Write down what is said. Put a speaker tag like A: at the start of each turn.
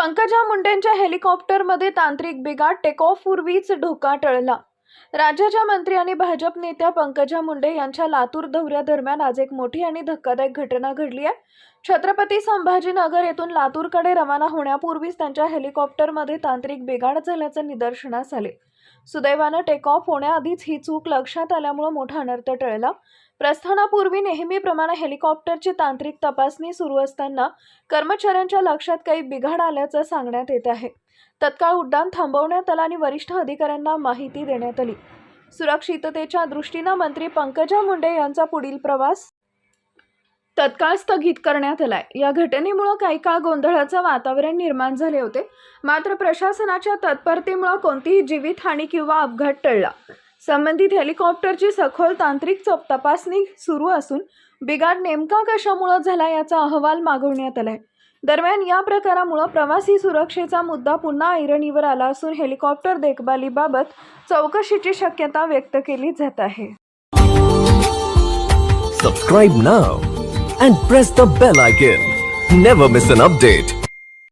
A: पंकजा मुंडेंच्या हेलिकॉप्टरमध्ये तांत्रिक बिघाड, take off पूर्वीच धोका टळला। राज्याच्या मंत्री आणि भाजप नेत्या पंकजा मुंडे यांच्या लातूर दौऱ्यादरम्यान आज एक मोठी आणि धक्कादायक घटना घडली आहे। छत्रपती संभाजीनगर येथून लातूरकडे रवाना होण्यापूर्वीच त्यांच्या हेलिकॉप्टरमध्ये तांत्रिक बिघाड झाल्याचे निदर्शनास आले। सुदैवाने टेक ऑफ होण्याआधीच ही चूक लक्षात आल्यामुळे मोठा अनर्थ टळला। प्रस्थानापूर्वी नेहमीप्रमाणे हेलिकॉप्टरची तांत्रिक तपासणी सुरू असताना कर्मचाऱ्यांच्या लक्षात काही बिघाड आल्याचं सांगण्यात येत आहे। तत्काळ उड्डाण थांबवण्यात आलं आणि वरिष्ठ अधिकाऱ्यांना माहिती देण्यात आली। सुरक्षिततेच्या दृष्टीने मंत्री पंकजा मुंडे यांचा पुढील प्रवास तत्काळ स्थगित करण्यात आलाय। या घटनेमुळे काही काळ गोंधळाचं वातावरण निर्माण झाले होते, मात्र प्रशासनाच्या तत्परतेमुळे कोणतीही जीवितहानी किंवा अपघात टळला। संबंधित हेलिकॉप्टरची सखोल तांत्रिक तपासणी सुरू असून बिघाड नेमका कशामुळे झाला याचा अहवाल मागवण्यात आलाय। दरम्यान या प्रकारामुळे प्रवासी सुरक्षेचा मुद्दा पुन्हा ऐरणीवर आला असून हेलिकॉप्टर देखभालीबाबत चौकशीची शक्यता व्यक्त केली जात आहे।
B: Subscribe now and press the bell icon. Never miss an update.